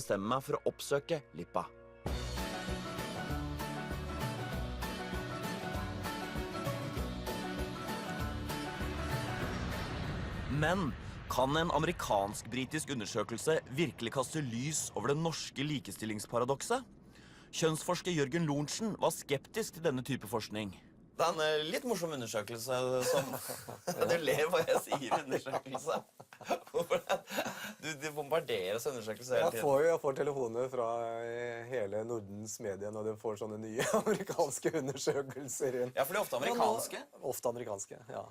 bestemme meg for å oppsøke Lippa. Men kan en amerikansk-britisk undersøkelse virkelig kaste lys over det norske likestillingsparadokset? Kjønnsforsker Jørgen Lorentzen var skeptisk til denne type forskning. Det er en litt morsom undersøkelse som... Du ler hva jeg sier undersøkelse. Du bombarderes undersøkelse hele tiden. Jeg får telefoner fra hele Nordens medier når de får sånne nye amerikanske undersøkelser inn. Ja, for de er ofte amerikanske? Ofte amerikanske, ja.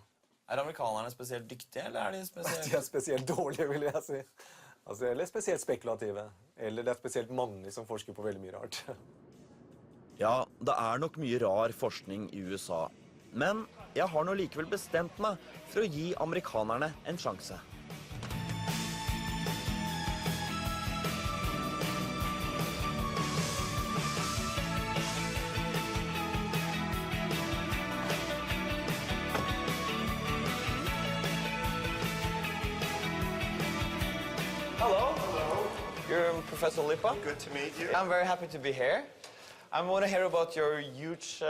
Er amerikanerne spesielt dyktige, eller er de spesielt... De er spesielt dårlige, vil jeg si. Altså, eller spesielt spekulative. Eller det er spesielt mange som forsker på veldig mye rart. Ja, det er nok mye rar forskning i USA. Men jeg har nå likevel bestemt meg for å gi amerikanerne en sjanse. Hello. Hello. You're Professor Lippa. Good to meet you. I'm very happy to be here. I want to hear about your huge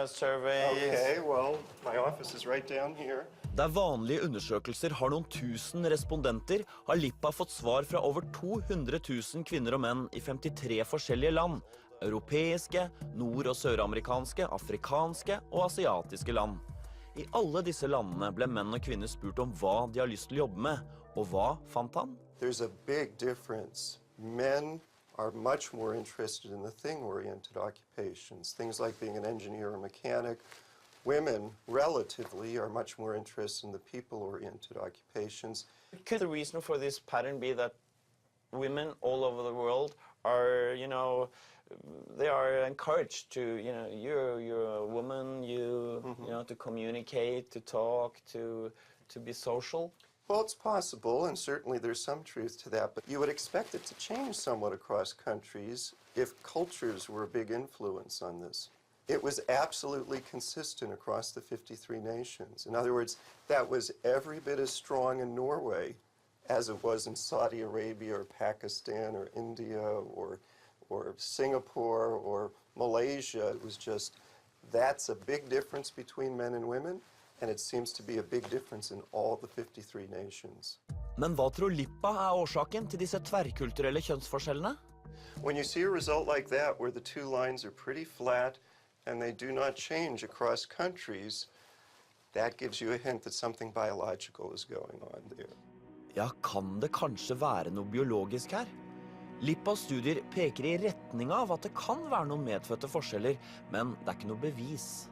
survey. Okay, well, my office is right down here. Der vanlige undersøkelser har noen tusen respondenter, har Lippa fått svar fra over 200 000 kvinner og menn i 53 forskjellige land. Europeiske, nord- og søramerikanske, afrikanske og asiatiske land. I alle disse landene ble menn og kvinner spurt om hva de har lyst til å jobbe med. Og hva fant han? There's a big difference. Men are much more interested in the thing-oriented occupations, things like being an engineer or mechanic. Women, relatively, are much more interested in the people-oriented occupations. Could the reason for this pattern be that women all over the world are, they are encouraged to, you're a woman, to communicate, to talk, to be social? Well, it's possible, and certainly there's some truth to that, but you would expect it to change somewhat across countries if cultures were a big influence on this. It was absolutely consistent across the 53 nations. In other words, that was every bit as strong in Norway as it was in Saudi Arabia or Pakistan or India or Singapore or Malaysia. It was just, that's a big difference between men and women. And it seems to be a big difference in all the 53 nations. Men hva tror Lippa er årsaken til disse tverrkulturelle kjønnsforskjellene? When you see a result like that, where the two lines are pretty flat and they do not change across countries, that gives you a hint that something biological is going on there. Ja, kan det kanskje være noe biologisk her? Lippas studier peker i retning av at det kan være noen medfødte forskjeller, men det er ikke noe bevis.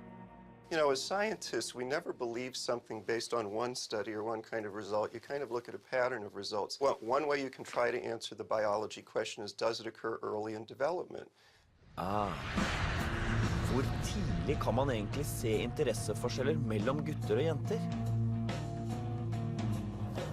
You know, as scientists, we never believe something based on one study or one kind of result. You kind of look at a pattern of results. Well, one way you can try to answer the biology question is, does it occur early in development? Hvor tidlig kan man egentlig se interesseforskjeller mellom gutter og jenter?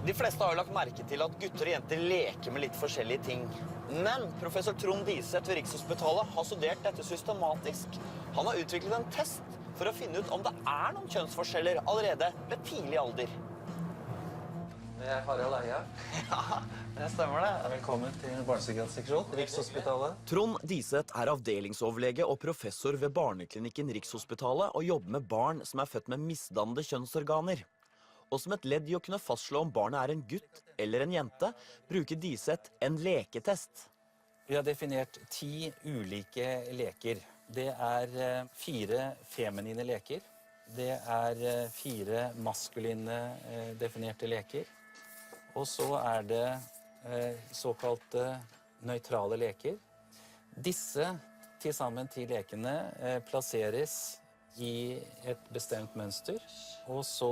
De fleste har jo lagt merke til at gutter og jenter leker med litt forskjellige ting. Men professor Trond Diseth ved Rikshospitalet har studert dette systematisk. Han har utviklet en test for å finne ut om det er noen kjønnsforskjeller allerede ved tidlig alder. Det er Harald Eia. Ja, det stemmer det. Velkommen til barnepsykiatriseksjon, Rikshospitalet. Trond Diseth er avdelingsoverlege og professor ved barneklinikken Rikshospitalet og jobber med barn som er født med misdannede kjønnsorganer. Og som et ledd i å kunne fastslå om barnet er en gutt eller en jente, bruker Diseth en leketest. Vi har definert 10 ulike leker. Det er 4 feminine leker. Det er 4 maskuline definerte leker. Og så er det såkalte nøytrale leker. Disse til sammen 10 lekene plasseres i et bestemt mønster. Og så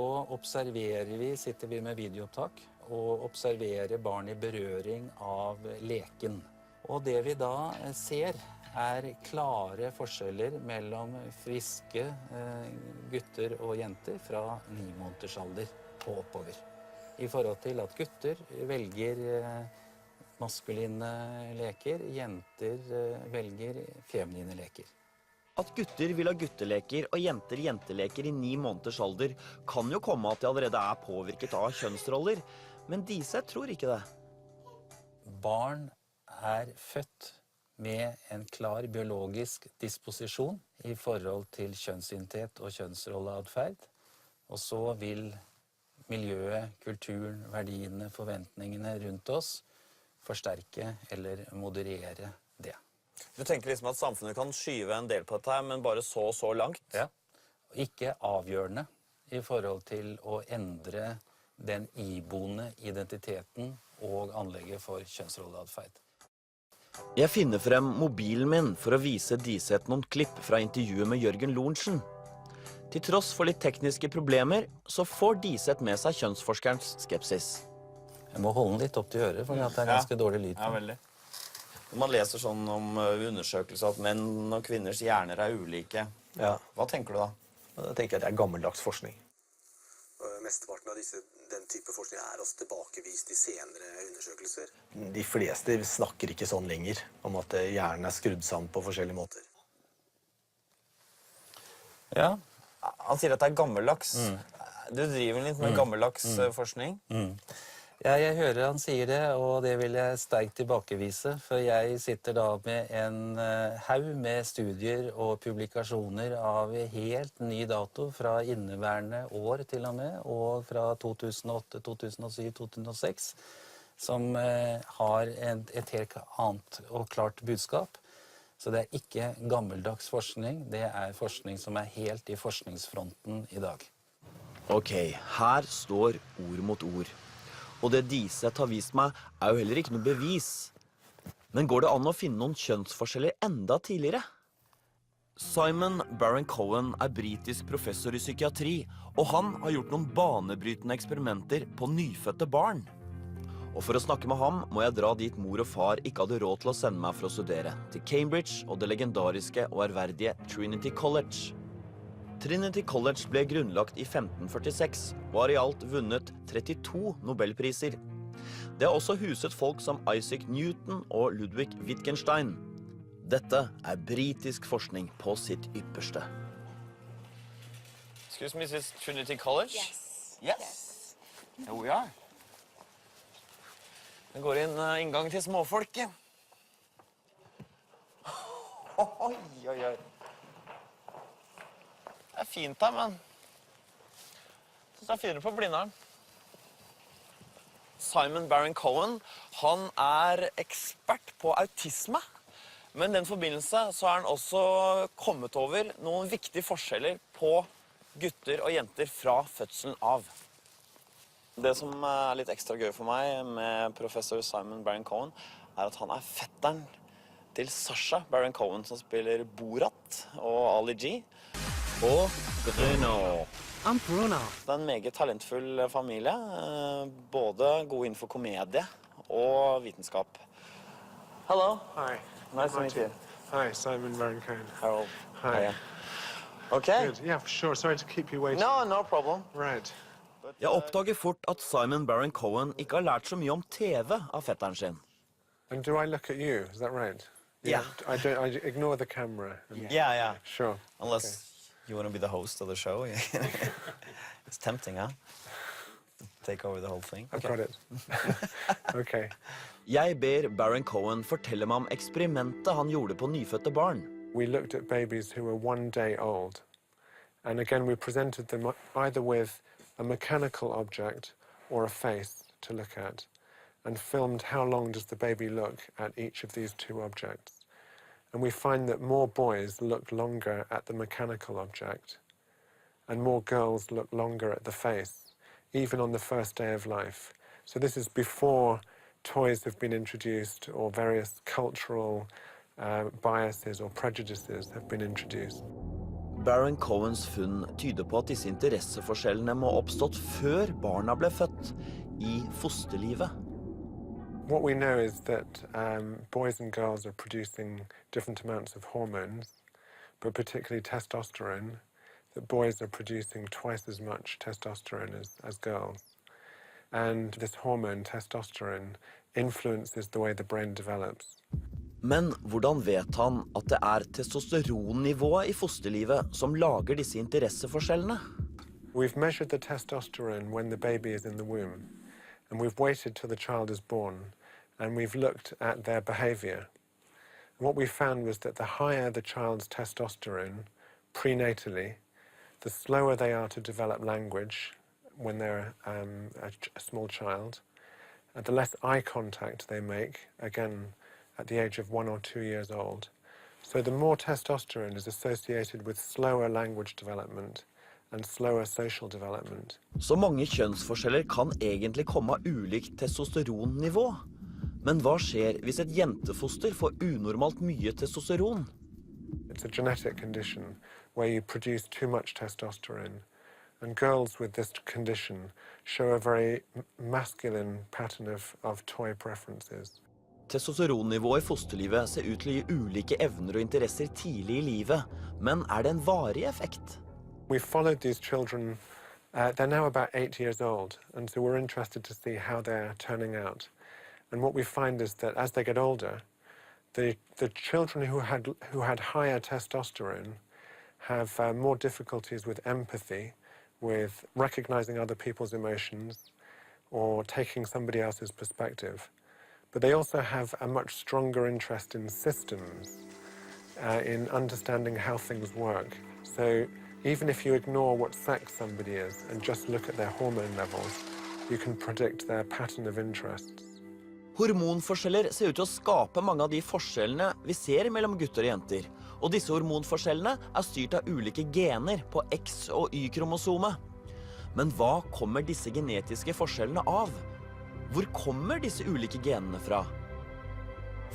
sitter vi med videoopptak og observerer barn i berøring av leken. Og det vi da ser er klare forskjeller mellom friske gutter og jenter fra 9 måneders alder og oppover. I forhold til at gutter velger maskuline leker, jenter velger feminine leker. At gutter vil ha gutteleker og jenter jenteleker i 9 måneders alder kan jo komme at de allerede er påvirket av kjønnsroller, men Diseth tror ikke det. Barn født med en klar biologisk disposisjon I forhold til kjønnsidentitet og kjønnsrolleatferd, og så vil miljøet, kulturen, verdiene, forventningene rundt oss forsterke eller moderere det. Du tenker liksom at samfunnet kan skyve en del på dette her, men bare så langt? Ja, ikke avgjørende I forhold til å endre den iboende identiteten og anlegget for kjønnsrolleatferd. Jeg finner frem mobilen min for å vise Diseth noen klipp fra intervjuet med Jørgen Lorentzen. Til tross for litt tekniske problemer, så får Diseth med seg kjønnsforskerens skepsis. Jeg må holde den litt opp til øret, for det ganske dårlig lyd. Ja, veldig. Når man leser sånn om undersøkelser at menn og kvinners hjerner ulike, hva tenker du da? Da tenker jeg at det gammeldags forskning. Mesteparten av den type forskning også tilbakevist I senere undersøkelser. De fleste snakker ikke sånn lenger, om at hjernen skrudd sammen på forskjellige måter. Ja, han sier at det gammeldags. Du driver litt med gammeldags forskning. Ja, jeg hører han sier det, og det vil jeg sterkt tilbakevise, for jeg sitter da med en haug med studier og publikasjoner av helt ny dato fra inneværende år til og med, og fra 2008, 2007, 2006, som har et helt annet og klart budskap. Så det ikke gammeldags forskning, det forskning som helt I forskningsfronten I dag. Ok, her står ord mot ord. Og det Diseth har vist meg jo heller ikke noe bevis. Men går det an å finne noen kjønnsforskjeller enda tidligere? Simon Baron-Cohen britisk professor I psykiatri, og han har gjort noen banebrytende eksperimenter på nyfødte barn. Og for å snakke med ham må jeg dra dit mor og far ikke hadde råd til å sende meg for å studere, til Cambridge og det legendariske og ærverdige Trinity College. Trinity College ble grunnlagt I 1546 og har I alt vunnet 32 Nobelpriser. Det har også huset folk som Isaac Newton og Ludwig Wittgenstein. Dette britisk forskning på sitt ypperste. Excuse me, is this Trinity College? Yes. Yes. Here we are. Det går inn inngang til småfolket. Oi, oi, oi. Det fint da, men jeg synes det finere på Blindern. Simon Baron-Cohen, han ekspert på autisme. Men I den forbindelse så han også kommet over noen viktige forskjeller på gutter og jenter fra fødselen av. Det som litt ekstra gøy for meg med professor Simon Baron-Cohen, at han fetteren til Sasha Baron-Cohen, som spiller Borat og Ali G. Og Bruno. I'm Bruno. Det en meget talentfull familie, både god innenfor komedie og vitenskap. Hello. Hi. Nice to meet you. Hi, Simon Baron-Cohen. Harold. Hi. Okay. Good. Yeah, for sure. Sorry to keep you waiting. No problem. Right. Jeg oppdager fort at Simon Baron-Cohen ikke har lært så mye om TV av fetteren sin. And do I look at you? Is that right? Yeah. I ignore the camera. Yeah. Sure. Unless you want to be the host of the show. It's tempting, huh? Take over the whole thing. I've got it. Okay. Jeg ber Baron-Cohen fortelle meg om eksperimentet han gjorde på nyfødte barn. We looked at babies who were 1 day old. And again, we presented them either with a mechanical object or a face to look at, and filmed how long does the baby look at each of these two objects. And we find that more boys look longer at the mechanical object, and more girls look longer at the face, even on the first day of life. So this is before toys have been introduced or various cultural biases or prejudices have been introduced. Baron-Cohens funn tyder på at disse interesseforskjellene må ha oppstått før barna ble født, I fosterlivet. What we know is that boys and girls are producing different amounts of hormones, but particularly testosterone, that boys are producing twice as much testosterone as girls. And this hormone, testosterone, influences the way the brain develops. Men hvordan vet han at det testosteronnivået I fosterlivet som lager disse interesseforskjellene? We've measured the testosterone when the baby is in the womb, and we've waited till the child is born, and we've looked at their behavior. And what we found was that the higher the child's testosterone prenatally, the slower they are to develop language when they're a small child, and the less eye contact they make, again, at the age of 1 or 2 years old. So the more testosterone is associated with slower language development and slower social development. Så mange kjønnsforskjeller kan egentlig komme av ulikt testosteronnivå. Men hva skjer hvis et jentefoster får unormalt mye testosteron? It's a genetic condition where you produce too much testosterone. And girls with this condition show a very masculine pattern of toy preferences. Testosteronnivået i fosterlivet ser ut til å gi ulike evner og interesser tidlig i livet. Men det en varig effekt? We followed these children, they're now about 8 years old, and so we're interested to see how they're turning out. And what we find is that as they get older, the children who had higher testosterone have more difficulties with empathy, with recognizing other people's emotions, or taking somebody else's perspective. But they also have a much stronger interest in systems, in understanding how things work. So even if you ignore what sex somebody is and just look at their hormone levels, you can predict their pattern of interests. Hormonforskjeller ser ut til å skape mange av de forskjellene vi ser mellom gutter og jenter. Og disse hormonforskjellene styrt av ulike gener på X- og Y-kromosomet. Men hva kommer disse genetiske forskjellene av? Hvor kommer disse ulike genene fra?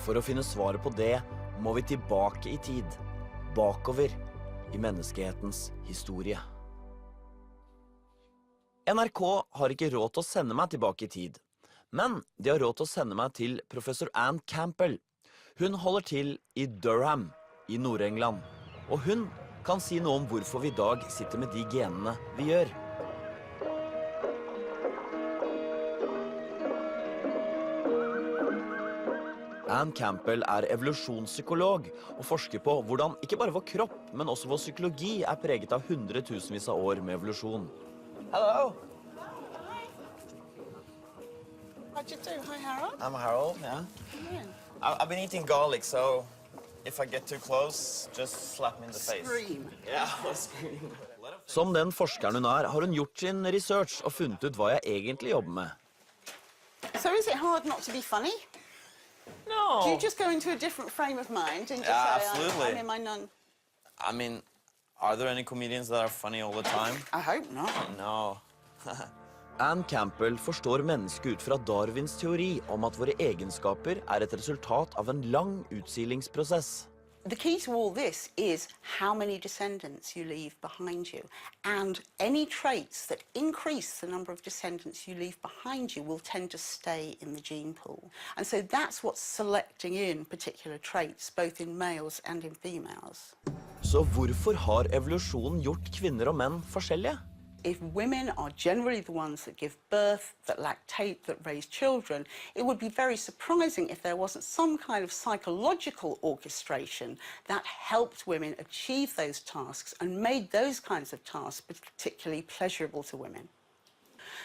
For å finne svaret på det må vi tilbake i tid, bakover i menneskehetens historie. NRK har ikke råd til å sende meg tilbake i tid. Men de har råd til å sende meg til professor Anne Campbell. Hun holder til i Durham, i Nord-England. Og hun kan si noe om hvorfor vi i dag sitter med de genene vi gjør. Anne Campbell evolusjonspsykolog og forsker på hvordan ikke bare vår kropp, men også vår psykologi preget av hundretusenvis av år med evolusjon. Hello! How'd you do? Hi, Harold. I'm Harold, yeah. I've been eating garlic, so if I get too close, just slap me in the face. Scream. Yeah, I'll scream. Som den forskeren hun har hun gjort sin research og funnet ut hva jeg egentlig jobber med. So is it hard not to be funny? No. Do you just go into a different frame of mind and just Yeah, say, absolutely. I'm in my nun? I mean, are there any comedians that are funny all the time? I hope not. No. Anne Campbell forstår mennesket ut fra Darwins teori om at våre egenskaper et resultat av en lang utsilingsprosess. The key to all this is how many descendants you leave behind you. And any traits that increase the number of descendants you leave behind you will tend to stay in the gene pool. And so that's what's selecting in particular traits, both in males and in females. Så hvorfor har evolusjonen gjort kvinner og menn forskjellige? If women are generally the ones that give birth, that lactate, that raise children, it would be very surprising if there wasn't some kind of psychological orchestration that helped women achieve those tasks and made those kinds of tasks particularly pleasurable to women.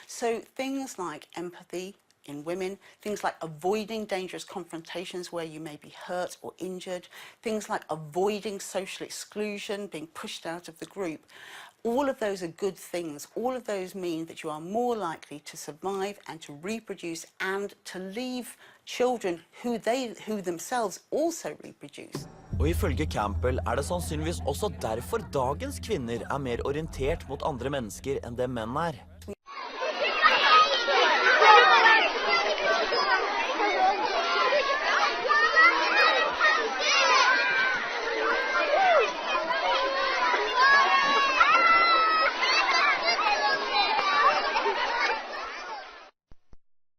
So things like empathy in women, things like avoiding dangerous confrontations where you may be hurt or injured, things like avoiding social exclusion, being pushed out of the group, all of those are good things. All of those mean that you are more likely to survive and to reproduce and to leave children who themselves also reproduce. Og ifølge Campbell det sannsynligvis også derfor dagens kvinner mer orientert mot andre mennesker enn det menn We